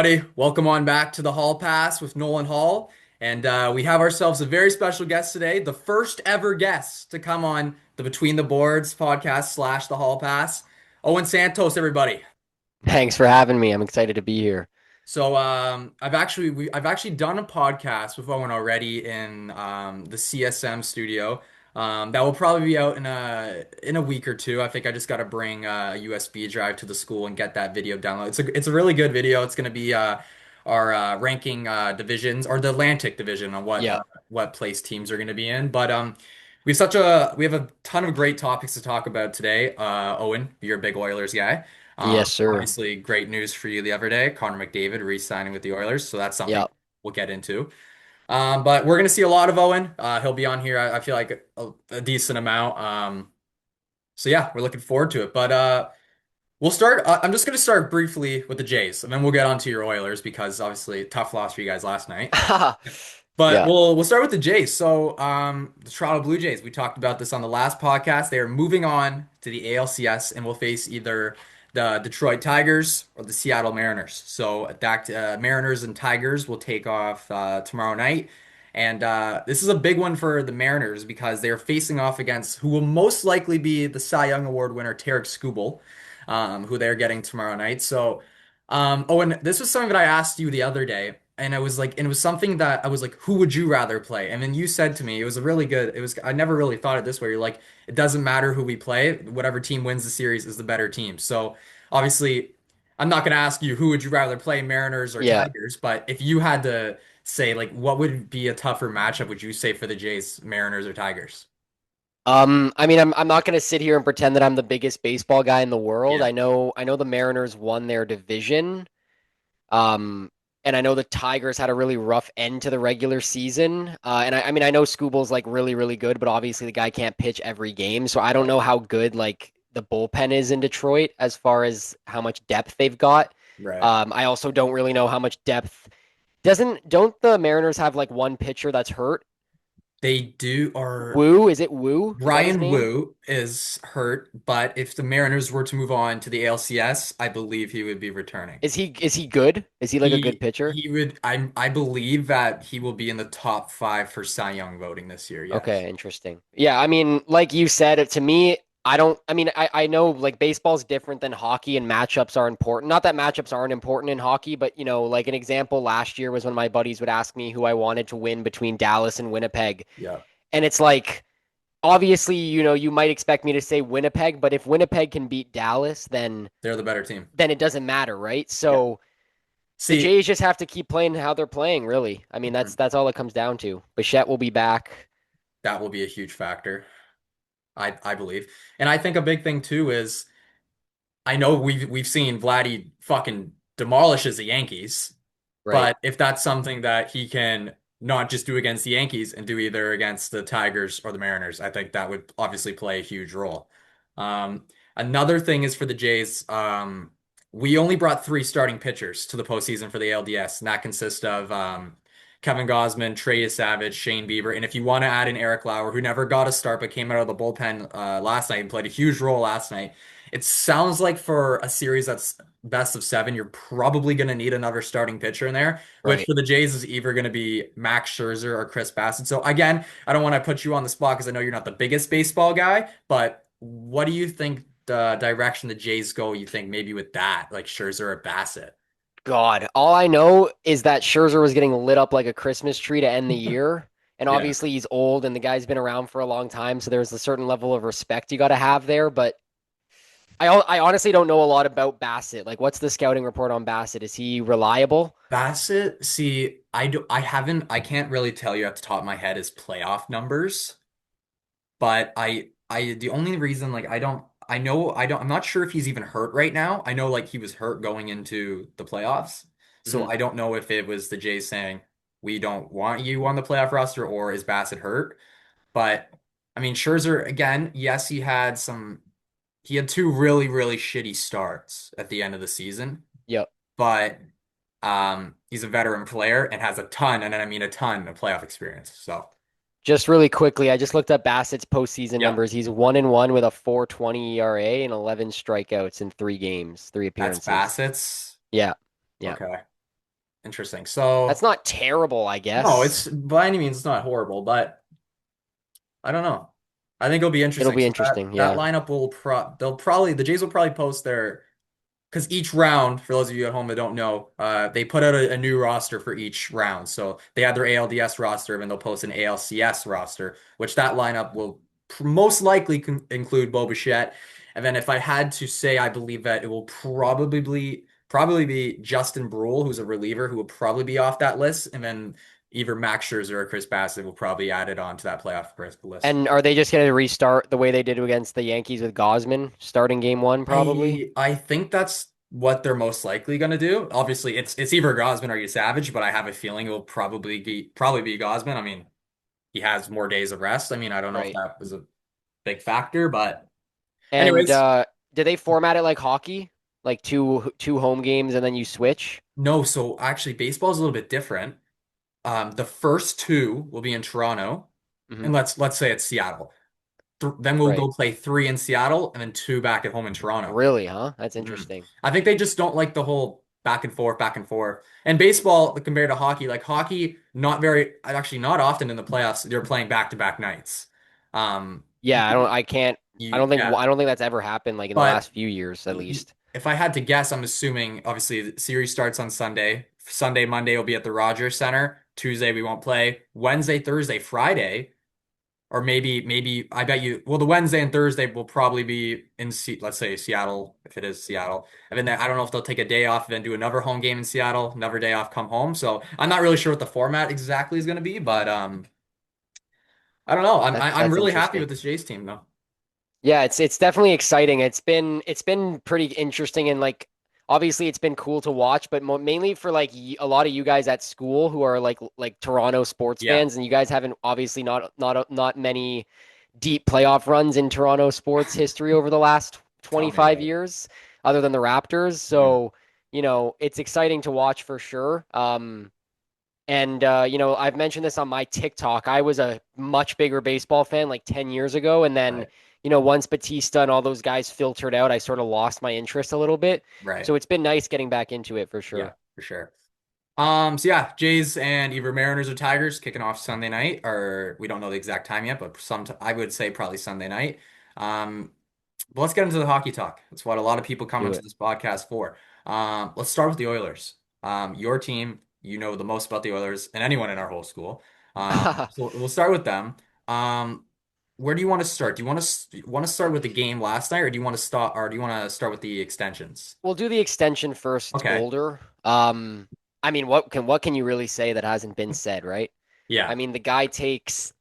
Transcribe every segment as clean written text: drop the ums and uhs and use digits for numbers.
Everybody, welcome on back to the Hall Pass with Nolan Hall. And we have ourselves a very special guest today, the first ever guest to come on the Between the Boards podcast slash the Hall Pass. Owen Santos, everybody. Thanks for having me. I'm excited to be here. So I've actually done a podcast with Owen already in the CSM studio. That will probably be out in a week or two. I think I just got to bring a USB drive to the school and get that video downloaded. It's a really good video. It's going to be our ranking divisions or the Atlantic division on Yeah. what place teams are going to be in. But we have a ton of great topics to talk about today. Owen, you're a big Oilers guy. Yes, sir. Obviously, great news for you the other day. Connor McDavid re-signing with the Oilers, so that's something Yeah. we'll get into. But we're gonna see a lot of Owen. He'll be on here. I feel like a decent amount. So yeah, we're looking forward to it. But we'll start. I'm just gonna start briefly with the Jays, and then we'll get on to your Oilers because obviously tough loss for you guys last night. But Yeah. we'll start with the Jays. So, the Toronto Blue Jays, we talked about this on the last podcast. They are moving on to the ALCS and will face either the Detroit Tigers or the Seattle Mariners. So, Mariners and Tigers will take off tomorrow night. And this is a big one for the Mariners because they are facing off against who will most likely be the Cy Young Award winner, Tarek Skubal, who they're getting tomorrow night. So, Owen, this was something that I asked you the other day. And it was something that I was like, who would you rather play? And then you said to me, it was a really good, it was, I never really thought it this way. You're like, it doesn't matter who we play, whatever team wins the series is the better team. So obviously, I'm not going to ask you who would you rather play, Mariners or Yeah. Tigers, but if you had to say, like, what would be a tougher matchup, would you say for the Jays, Mariners or Tigers? I'm not gonna sit here and pretend that I'm the biggest baseball guy in the world. Yeah, I know the Mariners won their division. Um, and I know the Tigers had a really rough end to the regular season. And I know Scooble's like really, really good, but obviously the guy can't pitch every game. So I don't right, know how good like the bullpen is in Detroit as far as how much depth they've got. right. I also don't really know how much depth. Don't the Mariners have like one pitcher that's hurt? They do, or Woo? Is it Woo? Is that his Ryan name? Wu is hurt, but if the Mariners were to move on to the ALCS, I believe he would be returning. Is he good? Is he like a good pitcher? He would I believe that he will be in the top five for Cy Young voting this year. Yes. Okay, interesting. Yeah, I mean, like you said, to me, I know like baseball's different than hockey and matchups are important. Not that matchups aren't important in hockey, but like an example last year was when my buddies would ask me who I wanted to win between Dallas and Winnipeg. Yeah. And it's like, obviously, you might expect me to say Winnipeg, but if Winnipeg can beat Dallas, then They're the better team. it doesn't matter, right? Yeah. So the See, Jays just have to keep playing how they're playing, really. I mean, mhm, that's all it comes down to. Bichette will be back. that will be a huge factor. I believe. And I think a big thing too is I know we've seen Vladdy fucking demolishes the Yankees. Right. But if that's something that he can not just do against the Yankees and do either against the Tigers or the Mariners, I think that would obviously play a huge role. Another thing is for the Jays, we only brought three starting pitchers to the postseason for the ALDS, and that consists of Kevin Gausman, Trey Savage, Shane Bieber, and if you want to add in Eric Lauer, who never got a start but came out of the bullpen last night and played a huge role last night. It sounds like for a series that's best of seven, you're probably going to need another starting pitcher in there, which Right. for the Jays is either going to be Max Scherzer or Chris Bassett. So again, I don't want to put you on the spot because I know you're not the biggest baseball guy, but what do you think the direction the Jays go? You think maybe with that, like Scherzer or Bassett? God, all I know is that Scherzer was getting lit up like a Christmas tree to end the year. And Yeah, obviously he's old and the guy's been around for a long time, so there's a certain level of respect you got to have there. But I honestly don't know a lot about Bassett. Like, what's the scouting report on Bassett? Is he reliable? Bassett. See, I can't really tell you at the top of my head his playoff numbers. But the only reason, like, I'm not sure if he's even hurt right now. I know, like, he was hurt going into the playoffs. So Hmm. I don't know if it was the Jays saying, we don't want you on the playoff roster, or is Bassett hurt? But, I mean, Scherzer, again, yes, he had two really, really shitty starts at the end of the season, Yep. but, he's a veteran player and has a ton, and then I mean a ton of playoff experience. So, Just really quickly, I just looked up Bassett's postseason yeah, numbers. He's 1-1 with a 4.20 ERA and 11 strikeouts in 3 games, 3 that's appearances. Bassett's. Yeah. Yeah. Okay. Interesting. That's So not terrible, I no, guess. it's by any means it's not horrible, but I don't know. I think it'll be It'll interesting. be So interesting. that Yeah. lineup will they'll probably the Jays will probably post their because each round, for those of you at home that don't know, they put out a new roster for each round. So they have their ALDS roster, and they'll post an ALCS roster, which that lineup will most likely include Bo Bichette. And then if I had to say, I believe that it will probably be Justin Brule, who's a reliever, who will probably be off that list, and then either Max Scherzer or Chris Bassett will probably be added on to that playoff list. And are they just going to restart the way they did against the Yankees with Gosman, starting game one, probably? I think that's what they're most likely going to do. Obviously, it's either Gosman or you Savage, but I have a feeling it will probably be Gosman. I mean, he has more days of rest. I mean, I don't know if Right. that was a big factor, but And anyways, did they format it like hockey, like two home games and then you switch? no. So actually, baseball is a little bit different. The first two will be in Toronto, Hmm. and let's say it's Seattle. Then we'll Right. go play three in Seattle, and then two back at home in Toronto. Really, huh? That's Mhm. interesting. I think they just don't like the whole back and forth, back and forth. And baseball, compared to hockey, like hockey, actually not often in the playoffs, they're playing back-to-back nights. Um, Yeah, yeah, I don't think that's ever happened like in the but last few years at least. if I had to guess, I'm assuming obviously the series starts on Sunday. Sunday, Monday will be at the Rogers Center. Tuesday we won't play. Wednesday, Thursday, Friday. Or maybe I bet you. Well, the Wednesday and Thursday will probably be in let's say Seattle, if it is Seattle. And then I don't know if they'll take a day off, then do another home game in Seattle, another day off, come home. So I'm not really sure what the format exactly is going to be, but I don't know. I'm That's really happy interesting. with this Jays team though. Yeah, it's definitely exciting. It's been pretty interesting and like obviously it's been cool to watch, but mainly for like a lot of you guys at school who are like Toronto sports Yeah, fans, and you guys haven't obviously not many deep playoff runs in Toronto sports history over the last tell me 25 about it. years, other than the Raptors. Mhm. So, it's exciting to watch for sure. And I've mentioned this on my TikTok. I was a much bigger baseball fan like 10 years ago, and then, Right, once Batista and all those guys filtered out, I sort of lost my interest a little bit. right. So it's been nice getting back into it for Yeah, sure. for sure. So yeah, Jays and either Mariners or Tigers kicking off Sunday night, or we don't know the exact time yet, but I would say probably Sunday night. Um, But let's get into the hockey talk. That's what a lot of people come Do into it. this podcast for. Let's start with the Oilers. Your team, you know the most about the Oilers and anyone in our whole school. So we'll start with them. Um, where do you want to start? Do you want to start with the game last night, or do you want to start with the extensions? We'll do the extension first. It's Okay. older. I mean, what can you really say that hasn't been said, right? I Yeah. mean, the guy takes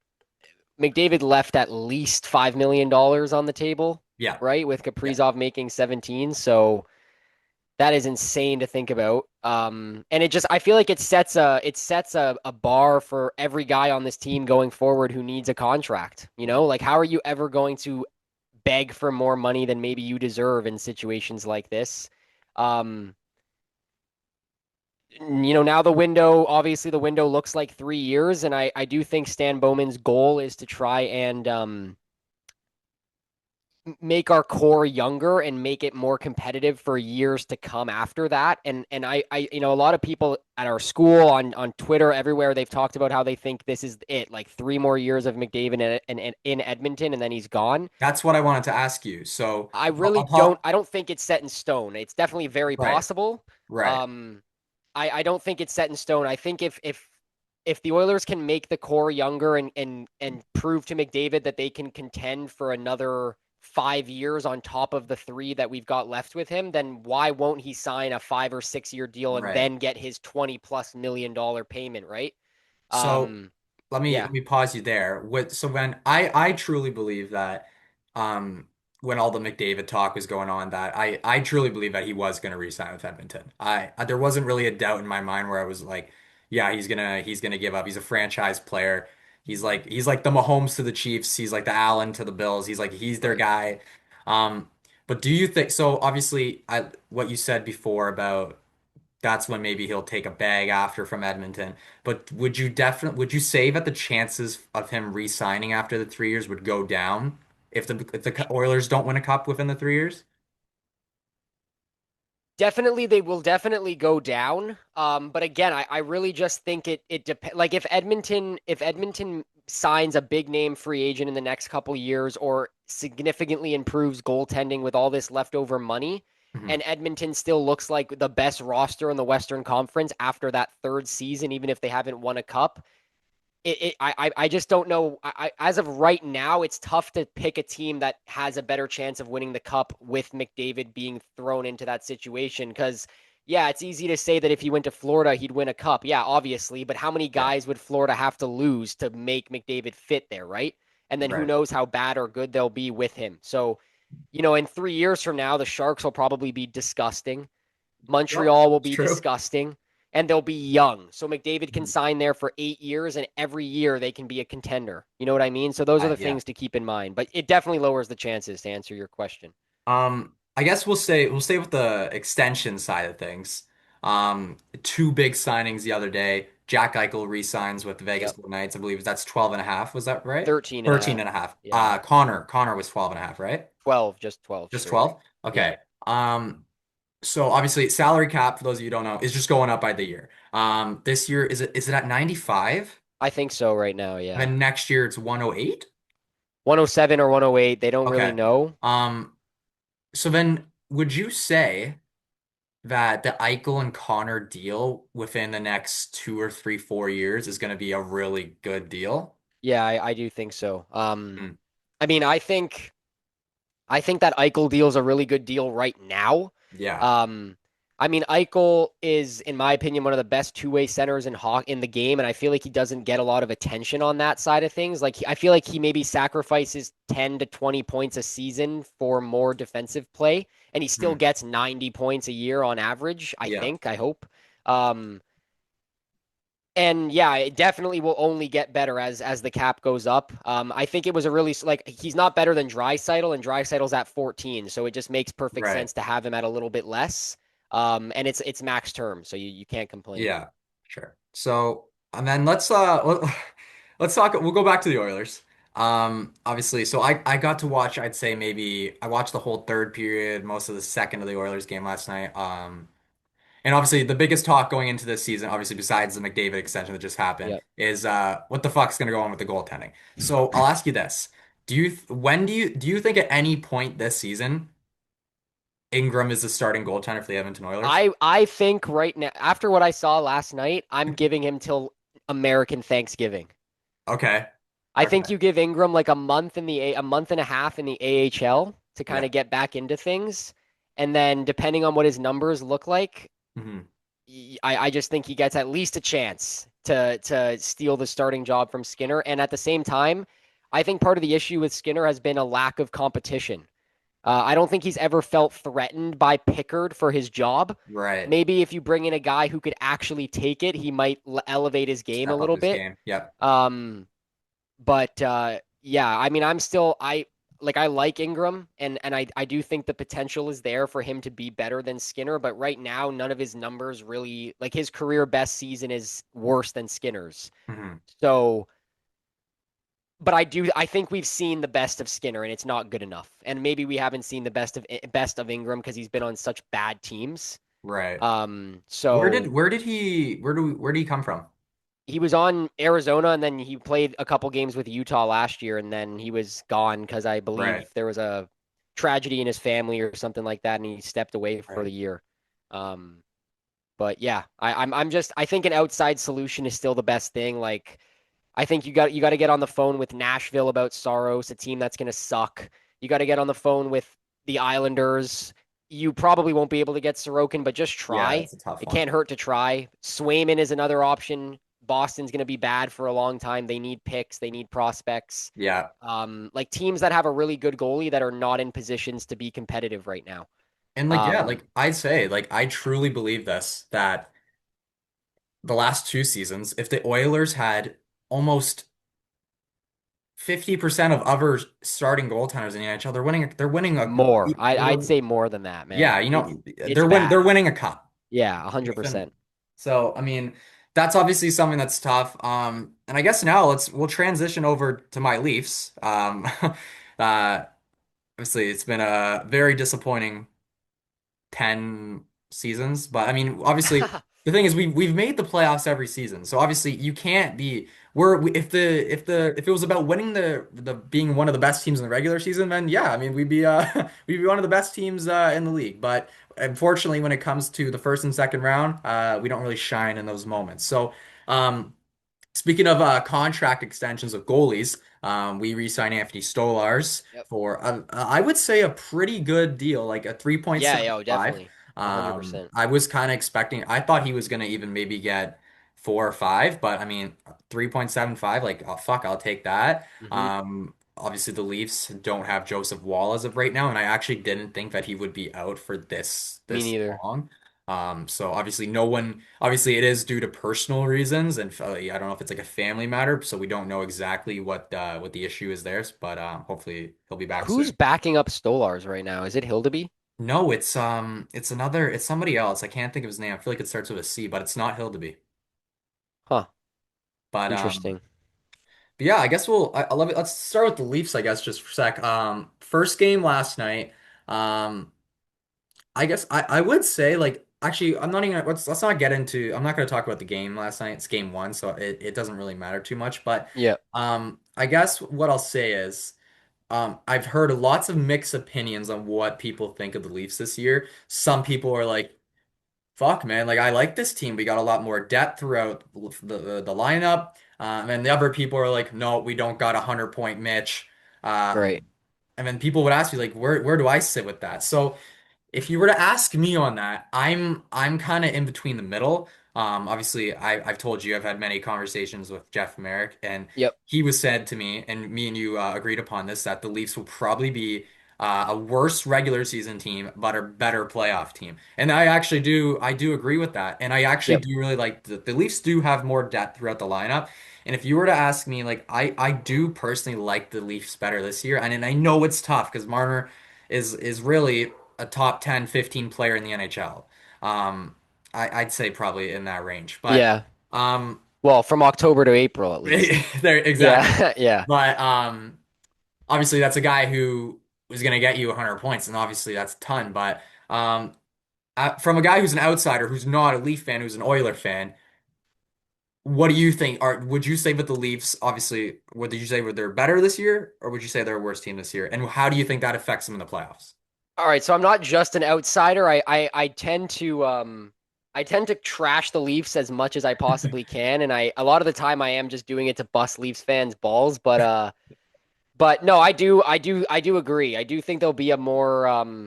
McDavid left at least $5 million on the table, Yeah. right? With Yeah. Kaprizov making 17. So that is insane to think about. And I feel like it sets a bar for every guy on this team going forward who needs a contract. Like how are you ever going to beg for more money than maybe you deserve in situations like this? Um, now obviously the window looks like 3 years, and I do think Stan Bowman's goal is to try and make our core younger and make it more competitive for years to come after that. And a lot of people at our school on Twitter everywhere they've talked about how they think this is it, like 3 more years of McDavid in Edmonton and then he's gone. That's what I wanted to ask you. So, I really don't. I don't think it's set in stone. It's definitely very right, possible. right. Um, I don't think it's set in stone. I think if the Oilers can make the core younger and prove to McDavid that they can contend for another 5 years on top of the three that we've got left with him, then why won't he sign a 5 or 6 year deal and Right. then get his $20+ million payment, right? So Um, let yeah, me pause you there. So when I truly believe that um when all the McDavid talk was going on that I truly believe that he was going to re-sign with Edmonton. There wasn't really a doubt in my mind where I was like, yeah, he's gonna give up. He's a franchise player. He's like the Mahomes to the Chiefs. He's like the Allen to the Bills. He's their right. guy. Um, but do you think so? Obviously, I what you said before about that's when maybe he'll take a bag after from Edmonton. But would you say that the chances of him re-signing after the 3 years would go down if the Oilers don't win a cup within the 3 years? Definitely, they will definitely go down. But again, I really just think it depends. Like if Edmonton signs a big name free agent in the next couple years, or significantly improves goaltending with all this leftover money, Mhm. and Edmonton still looks like the best roster in the Western Conference after that third season, even if they haven't won a cup, I just don't know. As of right now, it's tough to pick a team that has a better chance of winning the cup with McDavid being thrown into that situation. Because, yeah, it's easy to say that if he went to Florida, he'd win a cup. Yeah, obviously. But how many Yeah, guys would Florida have to lose to make McDavid fit there, right? And then who right. knows how bad or good they'll be with him. So, in 3 years from now, the Sharks will probably be disgusting. Yep, Montreal will it's be true. disgusting, and they'll be young. So McDavid can Mhm. sign there for 8 years, and every year they can be a contender. You know what I mean? So those are the Yeah. things to keep in mind. But it definitely lowers the chances to answer your question. I guess we'll stay with the extension side of things. Two big signings the other day. Jack Eichel re-signs with the Vegas Yep. Golden Knights. I believe that's 12 and a half. Was that right? 13 and a 13 half. and a half. Yeah. Connor was 12 and a half, right? 12, just 12 Just straight. 12? Yeah. Okay. So obviously salary cap, for those of you who don't know, is just going up by the year. This year is it at 95? I think so right now. And Yeah. then next year it's 108? 107 or 108. They don't really Okay. know. Um, so then would you say that the Eichel and Connor deal within the next 2 or 3, 4 years is going to be a really good deal? Yeah, I do think so. Mm, I mean, I think that Eichel deal is a really good deal right now. yeah. Um, I mean, Eichel is, in my opinion, one of the best two-way centers in the game, and I feel like he doesn't get a lot of attention on that side of things. Like, I feel like he maybe sacrifices 10 to 20 points a season for more defensive play, and he still Mm, gets 90 points a year on average, I yeah. think, I hope. Um, and yeah, it definitely will only get better as the cap goes up. I think it was a really like he's not better than Draisaitl, and Draisaitl's at 14, so it just makes perfect Right. sense to have him at a little bit less. And it's max term, so you can't complain. Yeah. Sure. So, and then let's talk we'll go back to the Oilers. Obviously, so I got to watch, I'd say maybe I watched the whole third period, most of the second of the Oilers game last night. And obviously, the biggest talk going into this season, obviously besides the McDavid extension that just happened, Yep. is what the fuck's going to go on with the goaltending. So I'll ask you this: when do you think at any point this season Ingram is the starting goaltender for the Edmonton Oilers? I think right now, after what I saw last night, I'm giving him till American Thanksgiving. Okay, I think okay, you give Ingram like a month and a half in the AHL to kind yeah, of get back into things, and then depending on what his numbers look like, hmm I just think he gets at least a chance to steal the starting job from Skinner. And at the same time, I think part of the issue with Skinner has been a lack of competition. I don't think he's ever felt threatened by Pickard for his job. right. Maybe if you bring in a guy who could actually take it, he might elevate his game a Step up little his bit. game. Yep. Um, but yeah, I mean, I like Ingram, and I do think the potential is there for him to be better than Skinner. But right now, none of his numbers really like his career best season is worse than Skinner's. hmm So, but I think we've seen the best of Skinner, and it's not good enough. And maybe we haven't seen the best of Ingram because he's been on such bad teams. Right. So Where did he come from? he was on Arizona, and then he played a couple games with Utah last year, and then he was gone because I Right. believe there was a tragedy in his family or something like that, and he stepped away for Right. the year. Um, but yeah, I think an outside solution is still the best thing. Like I think you got to get on the phone with Nashville about Saros, a team that's going to suck. You got to get on the phone with the Islanders. You probably won't be able to get Sorokin, but just Yeah, try. that's a tough It one. can't hurt to try. Swayman is another option. Boston's going to be bad for a long time. They need picks. They need prospects. Yeah. Like teams that have a really good goalie that are not in positions to be competitive right now. And like, yeah, Um, like I'd say, like I truly believe this, that the last two seasons, if the Oilers had almost 50% of other starting goaltenders in the NHL, they're winning a more. I'd they're, say more than that, man. yeah, It's they're bad. winning a cup. Yeah, Within- 100%. So, I mean, that's obviously something that's tough. And I guess now we'll transition over to my Leafs. Uh, obviously it's been a very disappointing 10. seasons, but I mean, obviously, the thing is we've made the playoffs every season, so obviously you can't be. If it was about winning the being one of the best teams in the regular season, then yeah, I mean we'd be we'd be one of the best teams in the league. But unfortunately, when it comes to the first and second round, we don't really shine in those moments. So. Speaking of contract extensions of goalies, we re-signed Anthony Stolars Yep. for I would say a pretty good deal, like a Yeah, yo, 3.75. definitely. 100%. I was kind of expecting, I thought he was going to even maybe get 4 or 5, but I mean, 3.75, like, oh, fuck, I'll take that. Hmm. Obviously, the Leafs don't have Joseph Wall as of right now, and I actually didn't think that he would be out for Me this neither. long. So obviously no one, obviously it is due to personal reasons and I don't know if it's like a family matter, so we don't know exactly what the issue is there, but hopefully he'll be back Who's soon. backing up Stolars right now? Is it Hildeby? No, it's somebody else. I can't think of his name. I feel like it starts with a C, but it's not Hildeby. Huh. But Interesting. but yeah, I guess I love it. Let's start with the Leafs, I guess, just for a sec. First game last night. Um I guess I would say like actually I'm not even let's not get into I'm not going to talk about the game last night. It's game one, so it doesn't really matter too much. But Yeah. I guess what I'll say is I've heard lots of mixed opinions on what people think of the Leafs this year. Some people are like, "Fuck, man! Like I like this team. We got a lot more depth throughout the lineup." And the other people are like, "No, we don't got 100-point Mitch." Right. And then people would ask me like, "Where do I sit with that?" So. If you were to ask me on that, I'm kind of in between the middle. Obviously, I've told you I've had many conversations with Jeff Merrick, and Yep. he was said to me, and me and you agreed upon this, that the Leafs will probably be a worse regular season team, but a better playoff team. And I do agree with that. And I actually Yep. do really like the Leafs do have more depth throughout the lineup. And if you were to ask me, like I do personally like the Leafs better this year, and I know it's tough because Marner is really a top 10, 15 player in the NHL. I'd say probably in that range. But Yeah. um, Well, from October to April at least. there exactly. Yeah. Yeah. But obviously that's a guy who is going to get you 100 points, and obviously that's a ton. But from a guy who's an outsider, who's not a Leaf fan, who's an Oiler fan, what do you think? Would you say that the Leafs, obviously, what did you say, were they're better this year, or would you say they're a worse team this year? And how do you think that affects them in the playoffs? All right, so I'm not just an outsider. I tend to trash the Leafs as much as I possibly can, and I a lot of the time I am just doing it to bust Leafs fans' balls. But no, I do agree. I do think there'll be a more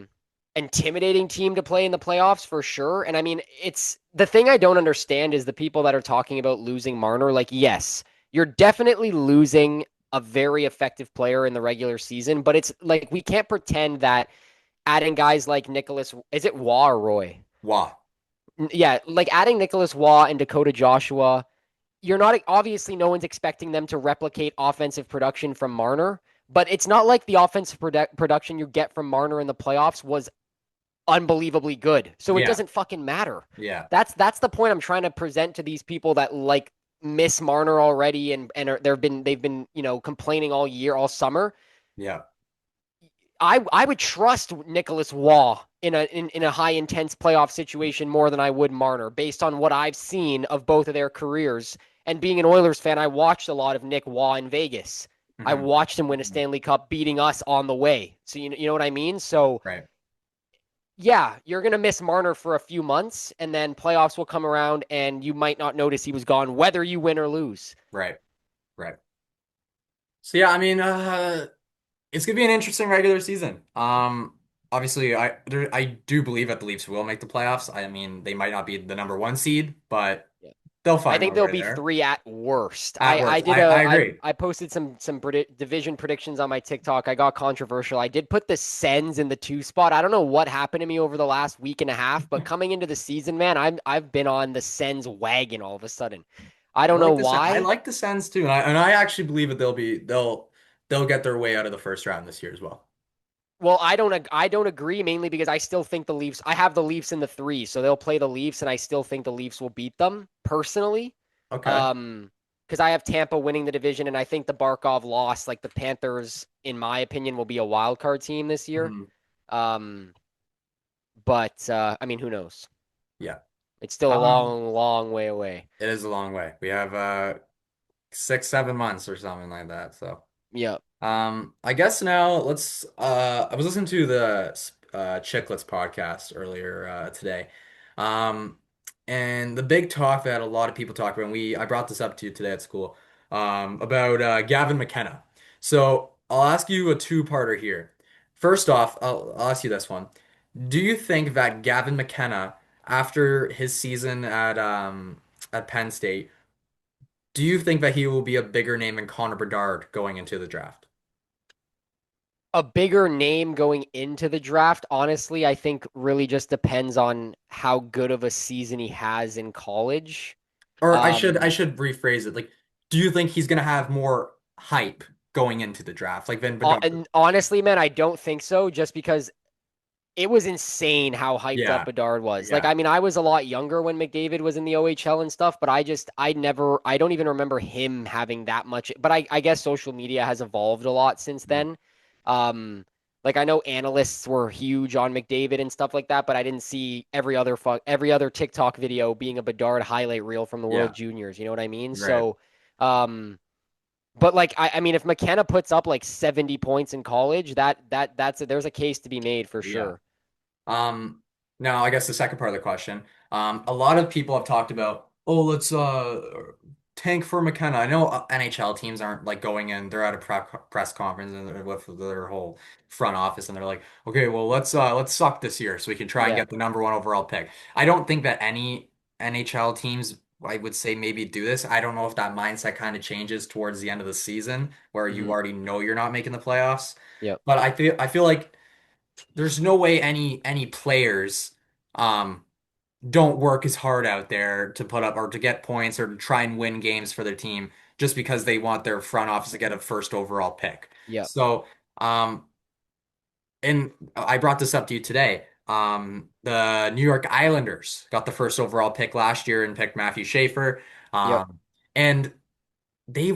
intimidating team to play in the playoffs for sure. And I mean, it's the thing I don't understand is the people that are talking about losing Marner. Like, yes, you're definitely losing a very effective player in the regular season, but it's like we can't pretend that adding guys like Nicholas, is it Waugh or Roy? Wow. Yeah, like adding Nicholas Waugh and Dakota Joshua, you're not obviously no one's expecting them to replicate offensive production from Marner, but it's not like the offensive production you get from Marner in the playoffs was unbelievably good. So it Yeah. doesn't fucking matter. Yeah. That's the point I'm trying to present to these people that like miss Marner already and they've been complaining all year, all summer. Yeah. I would trust Nicholas Waugh in a high intense playoff situation more than I would Marner based on what I've seen of both of their careers. And being an Oilers fan, I watched a lot of Nick Waugh in Vegas. I Hmm. watched him win a Stanley Cup, beating us on the way. So you know what I mean. So Right. yeah, you're gonna miss Marner for a few months, and then playoffs will come around, and you might not notice he was gone, whether you win or lose. Right. Right. So yeah, I mean, it's gonna be an interesting regular season. Obviously, I do believe that the Leafs will make the playoffs. I mean, they might not be the number one seed, but Yeah. they'll I find think their there'll way be there. three at worst. At I worst, did I agree. I posted some division predictions on my TikTok. I got controversial. I did put the Sens in the two spot. I don't know what happened to me over the last week and a half, but coming into the season, man, I've been on the Sens wagon all of a sudden. I don't know I why. like the Sens too, and I actually believe that they'll get their way out of the first round this year as well. Well, I don't agree mainly because I still think the Leafs. I have the Leafs in the three, so they'll play the Leafs, and I still think the Leafs will beat them personally. Okay. Um, because I have Tampa winning the division, and I think the Barkov loss, like the Panthers, in my opinion, will be a wild card team this year. Mhm. Um, but I mean, who knows? Yeah. It's still a Um, long, long way away. it is a long way. We have 6, 7 months or something like that. So. Yeah. I guess now let's I was listening to the Chicklets podcast earlier today. Um and the big talk that a lot of people talk about, and I brought this up to you today at school, about Gavin McKenna. So I'll ask you a two-parter here. First off, I'll ask you this one. Do you think that Gavin McKenna, after his season at Penn State, do you think that he will be a bigger name than Connor Bedard going into the draft? A bigger name going into the draft, honestly, I think really just depends on how good of a season he has in college. Or I Um, should rephrase it. Like, do you think he's gonna have more hype going into the draft, like Van Bedard? and honestly, man, I don't think so, just because it was insane how hyped up Yeah, Bedard was. Like, yeah, I mean, I was a lot younger when McDavid was in the OHL and stuff, but I don't even remember him having that much. But I guess social media has evolved a lot since mhm, then. Um, like I know analysts were huge on McDavid and stuff like that, but I didn't see every other TikTok video being a Bedard highlight reel from the World yeah, Juniors. You know what I mean? right, So, um, but like I mean, if McKenna puts up like 70 points in college, there's a case to be made for yeah. sure. Um, Now I guess the second part of the question, a lot of people have talked about, oh, let's tank for McKenna. I know NHL teams aren't like going in; they're at a press conference and with their whole front office, and they're like, okay, well, let's suck this year so we can try and Yeah. get the #1 overall pick. I don't think that any NHL teams, I would say, maybe do this. I don't know if that mindset kind of changes towards the end of the season where you Hmm. already know you're not making the playoffs. Yep. But I feel like there's no way any players um don't work as hard out there to put up or to get points or to try and win games for their team just because they want their front office to get a first overall pick. Yep. So, and I brought this up to you today. The New York Islanders got the first overall pick last year and picked Matthew Schaefer. Yep. And they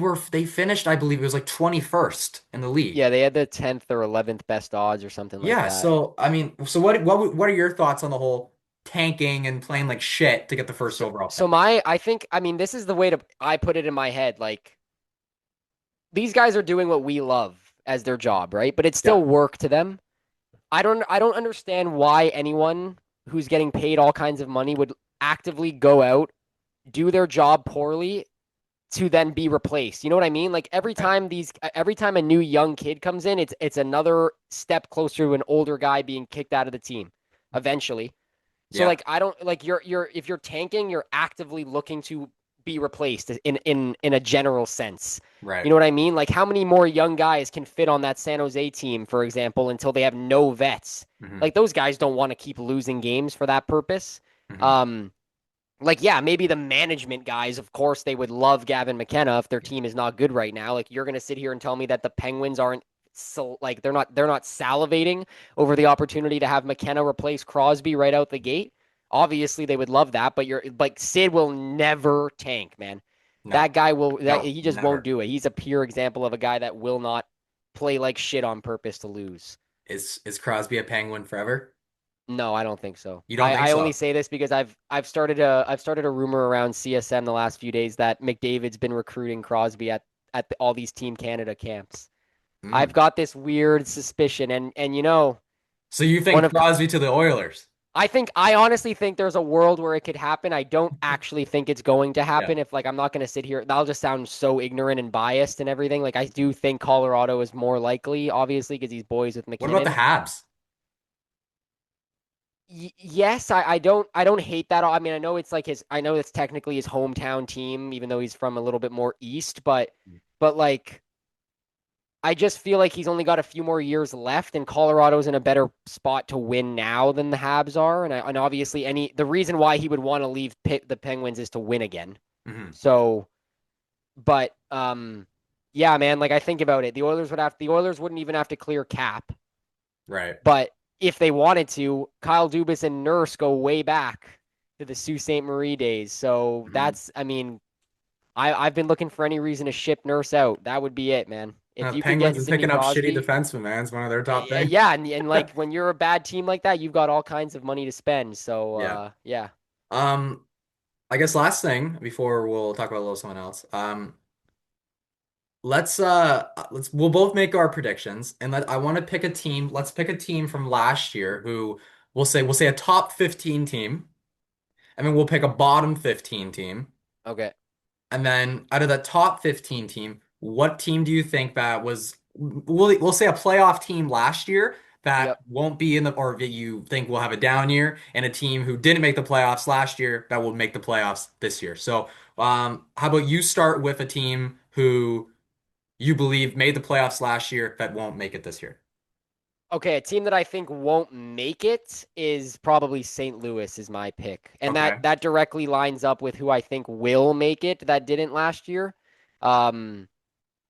finished, I believe it was like 21st in the league. Yeah, they had the 10th or 11th best odds or something like Yeah, that. so I mean, so what are your thoughts on the whole tanking and playing like shit to get the first So overall so pick? my I think I mean this is the way to I put it in my head, like these guys are doing what we love as their job, right? But it's Yeah. still work to them. I don't understand why anyone who's getting paid all kinds of money would actively go out, do their job poorly to then be replaced. You know what I mean? Like Right. every time a new young kid comes in, it's another step closer to an older guy being kicked out of the team eventually. So Yeah. like I don't like you're if you're tanking, you're actively looking to be replaced in a general sense. You Right. know what I mean? Like how many more young guys can fit on that San Jose team, for example, until they have no vets? Hmm. Like those guys don't want to keep losing games for that purpose. Hmm. Um, like yeah, maybe the management guys, of course, they would love Gavin McKenna if their team is not good right now. Like you're gonna sit here and tell me that the Penguins aren't so like they're not salivating over the opportunity to have McKenna replace Crosby right out the gate. Obviously, they would love that, but you're like Sid will never tank, man. No. That guy will that No, he just won't never. do it. He's a pure example of a guy that will not play like shit on purpose to lose. Is Crosby a Penguin forever? No, I don't think so. You don't think I only so? say this because I've started a rumor around CSM the last few days that McDavid's been recruiting Crosby at all these Team Canada camps. I've Mm. got this weird suspicion, and you know So you one think of Crosby to the Oilers? I honestly think there's a world where it could happen. I don't actually think it's going to Yeah. happen. If like I'm not going to sit here, that'll just sound so ignorant and biased and everything. Like I do think Colorado is more likely, obviously, because he's boys with What about the McKinnon. Habs? Yes, I don't hate that. I mean, I know it's like I know it's technically his hometown team, even though he's from a little bit more east, but like I just feel like he's only got a few more years left, and Colorado's in a better spot to win now than the Habs are, and obviously the reason why he would want to leave the Penguins is to win again. Hmm. So, but yeah, man, like I think about it, the Oilers wouldn't even have to clear cap. Right. But if they wanted to, Kyle Dubas and Nurse go way back to the Sault Ste. Marie days. So Hmm. that's, I mean, I've been looking for any reason to ship Nurse out. That would be it, man. If you could Penguins get is Sidney picking up shitty Crosby, defensemen, man. It's one of their top things. yeah, and like when you're a bad team like that, you've got all kinds of money to spend. So Yeah. yeah, Um, I guess last thing before we'll talk about a little someone else. Let's we'll both make our predictions and I want to pick a team. Let's pick a team from last year who we'll say a top 15 team, and then we'll pick a bottom 15 team. Okay. And then out of the top 15 team, what team do you think that was we'll say a playoff team last year that Yep. won't be in the or that you think will have a down year, and a team who didn't make the playoffs last year that will make the playoffs this year. So, how about you start with a team who you believe made the playoffs last year that won't make it this year? Okay, a team that I think won't make it is probably St. Louis is my pick. And that Okay. that directly lines up with who I think will make it that didn't last year. Um,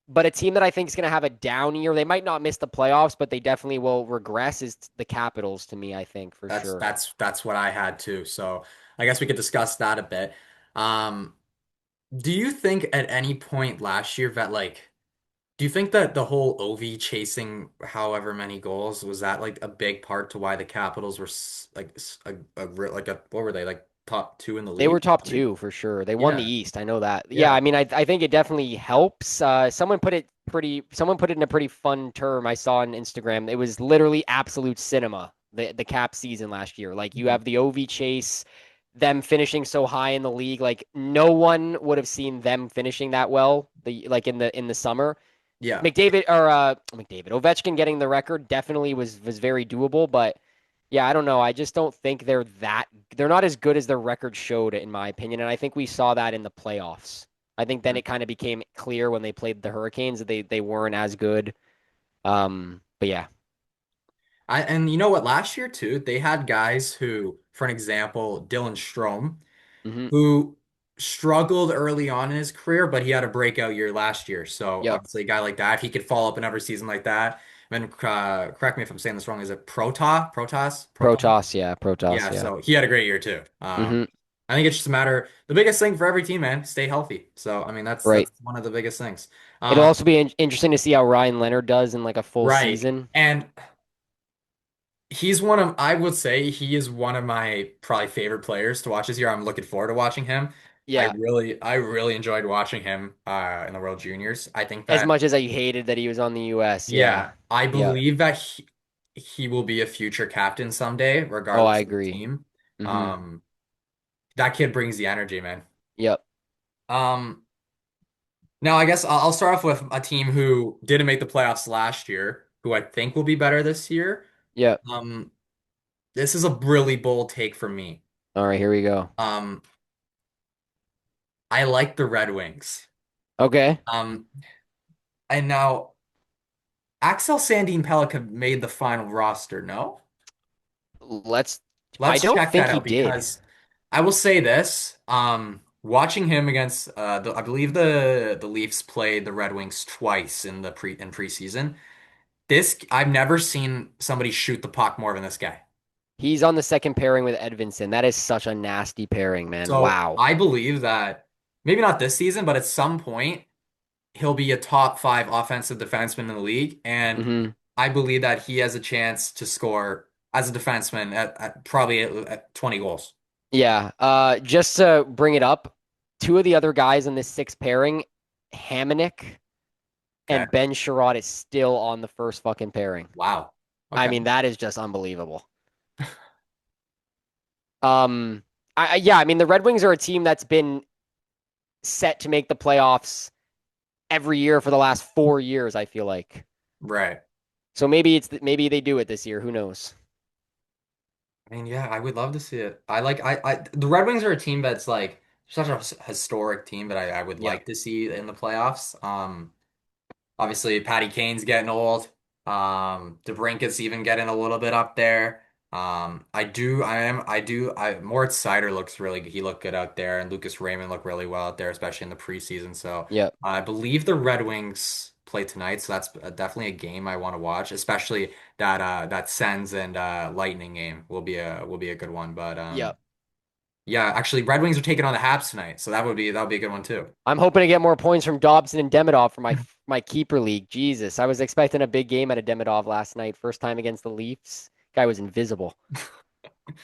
but a team that I think is going to have a down year, they might not miss the playoffs, but they definitely will regress is the Capitals to me, I think for That's sure. that's that's what I had too. So I guess we could discuss that a bit. Um, do you think at any point last year that do you think that the whole Ovi chasing however many goals was that like a big part to why the Capitals were like a what were they like top two in the They were league? top Three? two for sure. They won the Yeah, East. I know that. Yeah, yeah. I mean, I think it definitely helps. Someone put it in a pretty fun term I saw on Instagram. It was literally absolute cinema, the Cap season last year. Like you Mhm. have the OV chase, them finishing so high in the league. Like no one would have seen them finishing that well, like in the summer. Yeah. McDavid Ovechkin getting the record definitely was very doable, but yeah, I don't know. I just don't think they're not as good as their record showed, in my opinion. And I think we saw that in the playoffs. I think then Mhm. it kind of became clear when they played the Hurricanes that they weren't as good. But yeah. And you know what? Last year too, they had guys who, for an example, Dylan Strome, Hmm. who struggled early on in his career, but he had a breakout year last year. So Yep. obviously, a guy like that, if he could follow up another season like that, and then correct me if I'm saying this wrong, is it Protas? Protoss, Yeah, yeah. so he had a great year too. Hmm. I think it's just a matter. The biggest thing for every team, man, stay healthy. So I mean, Right. that's one of the biggest things. It'll Um, also be interesting to see how Ryan Leonard does in like a full right, season. and he's one of I would say he is one of my probably favorite players to watch this year. I'm looking forward to watching him. Yeah. I really enjoyed watching him in the World Juniors. I think As that much as I hated that he was on the US. Yeah. yeah, I Yeah. believe that he will be a future captain someday, Oh, I regardless of the agree. team. Hmm. Um, that kid brings the energy, man. Yep. Um, Now I guess I'll start off with a team who didn't make the playoffs last year, who I think will be better this year. Yep. Um, this is a really bold take from me. All right, here we go. Um, I like the Red Wings. Okay. Um, and now Axel Sandin Pellikka made the final roster, no? Let's. I Let's don't check think that he out did. because I will say this, watching him against I believe the Leafs played the Red Wings twice in preseason. This I've never seen somebody shoot the puck more than this guy. He's on the second pairing with Edvinson. That is such a nasty pairing, man. So Wow. I believe that maybe not this season, but at some point he'll be a top five offensive defenseman in the league. And Hmm. I believe that he has a chance to score as a defenseman at probably at 20 goals. Yeah. Just to bring it up, two of the other guys in this sixth pairing, Hamonic Okay. and Ben Sherrod is still on the first fucking pairing. Wow. I Okay. mean, that is just unbelievable. Um, yeah, I mean, the Red Wings are a team that's been set to make the playoffs every year for the last 4 years, I feel like. Right. So maybe they do it this year. Who knows? I mean, yeah, I would love to see it. I the Red Wings are a team that's like such a historic team that I would Yep. like to see in the playoffs. Obviously, Patty Kane's getting old. DeBrincat's even getting a little bit up there. Moritz Seider looks he looked good out there, and Lucas Raymond looked really well out there, especially in the preseason. So Yep. I believe the Red Wings play tonight, so that's definitely a game I want to watch, especially that Sens and Lightning game will be a good one. But Yep. yeah, actually, Red Wings are taking on the Habs tonight, so that would be a good one too. I'm hoping to get more points from Dobson and Demidov for my keeper league. Jesus, I was expecting a big game out of Demidov last night. First time against the Leafs. Guy was invisible.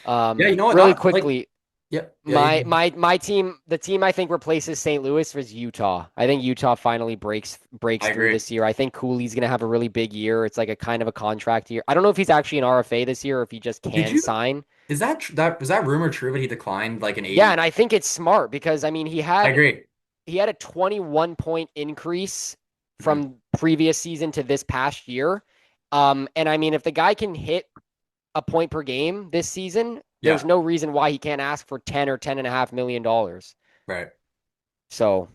Yeah, you know what? Really Not like quickly. Yep. Yeah, My team, the team I think replaces St. Louis was Utah. I think Utah finally breaks I through agree. this year. I think Cooley's gonna have a really big year. It's like a kind of a contract year. I don't know if he's actually an RFA this year or if he just Did can you? sign. Is that that was that rumor true that he declined like an Yeah, 80? and I think it's smart because I mean I agree. he had a 21 point increase Mhm. from previous season to this past year. And I mean if the guy can hit a point per game this season, there's Yeah. no reason why he can't ask for 10 or $10.5 million. Right. So,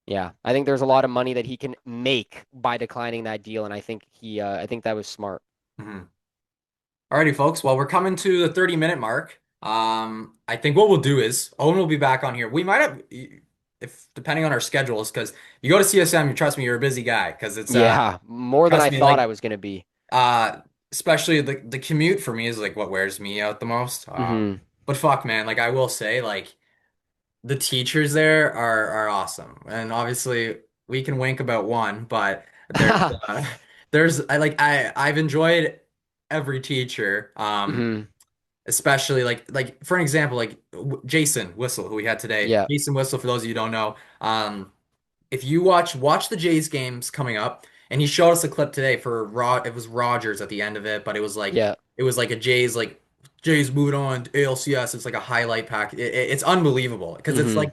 yeah, I think there's a lot of money that he can make by declining that deal, and I think that was smart. Mhm. Alrighty, folks. Well, we're coming to the 30-minute mark. I think what we'll do is Owen will be back on here. We might have, if depending on our schedules, because you go to CSM, you trust me, you're a busy guy. Because it's Yeah, more than trust I me, thought I like was gonna be. uh, especially the commute for me is like what wears me out the most. Hmm. But fuck, man, like I will say, like the teachers there are awesome, and obviously we can wink about one, but there's uh, there's I've enjoyed every teacher. Hmm. Especially like for an example, like Jason Whistle, who we had today. Yeah. Jason Whistle, for those of you who don't know, if you watch the Jays games coming up, and he showed us a clip today for it was Rogers at the end of it, but Yeah. it was like a Jays moving on to ALCS. It's like a highlight pack. It's unbelievable because it's Hmm. like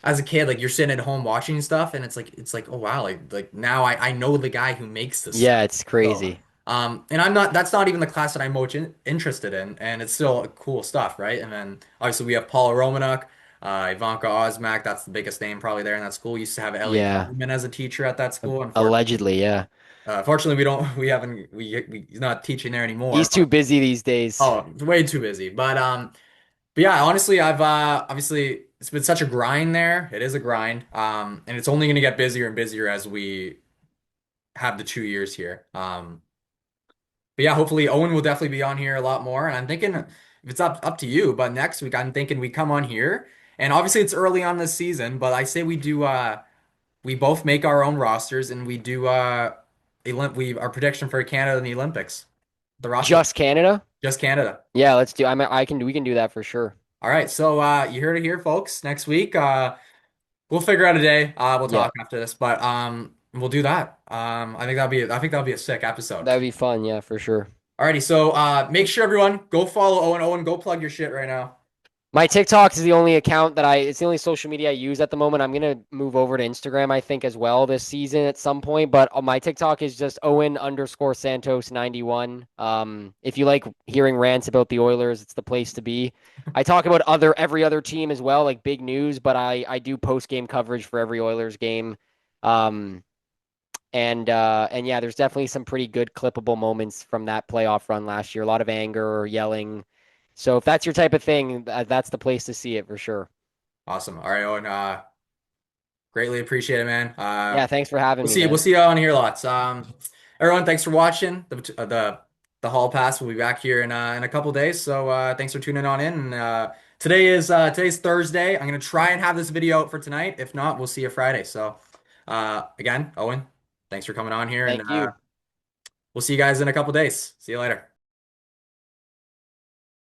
as a kid, like you're sitting at home watching stuff, and it's like oh wow, like now I know the guy who makes this stuff. Yeah, it's So crazy. and I'm not that's not even the class that I'm most interested in, and it's still cool stuff, right? And then obviously we have Paul Romanuk. Ivanka Osmak, that's the biggest name probably there in that school. Used to have Elliot Yeah. Friedman as a teacher at that school. Unfortunately, Allegedly, yeah. fortunately we don't, he's not teaching there anymore. He's too But busy these days. oh, way too busy. But yeah, honestly, I've obviously it's been such a grind there. It is a grind, and it's only going to get busier and busier as we have the 2 years here. But yeah, hopefully Owen will definitely be on here a lot more. And I'm thinking if it's up to you, but next week I'm thinking we come on here. And obviously it's early on this season, but I say we do we both make our own rosters and we do we our prediction for Canada in the Olympics. The roster Just Canada? just Canada. Yeah, let's do. We can do that for sure. All right, so you heard it here, folks. Next week, we'll figure out a day. We'll Yeah, talk after this, but we'll do that. I think that'll be a sick episode. that'd be fun. Yeah, for sure. Alrighty, so make sure everyone go follow Owen. Owen, go plug your shit right now. My TikTok is the only account that it's the only social media I use at the moment. I'm gonna move over to Instagram, I think, as well this season at some point. But my TikTok is just Owen_Santos91. If you like hearing rants about the Oilers, it's the place to be. I talk about every other team as well, like big news, but I do post game coverage for every Oilers game. Um, and yeah, there's definitely some pretty good clippable moments from that playoff run last year. A lot of anger or yelling. So if that's your type of thing, that's the place to see it for sure. Awesome. All right, Owen. Greatly appreciate it, man. Yeah, thanks for having me, We'll man. see you on here lots. Everyone, thanks for watching the Hall Pass. We'll be back here in a couple days. So thanks for tuning on in. And today's Thursday. I'm gonna try and have this video out for tonight. If not, we'll see you Friday. So again, Owen, thanks for coming on here, and Thank you. we'll see you guys in a couple days. See you later.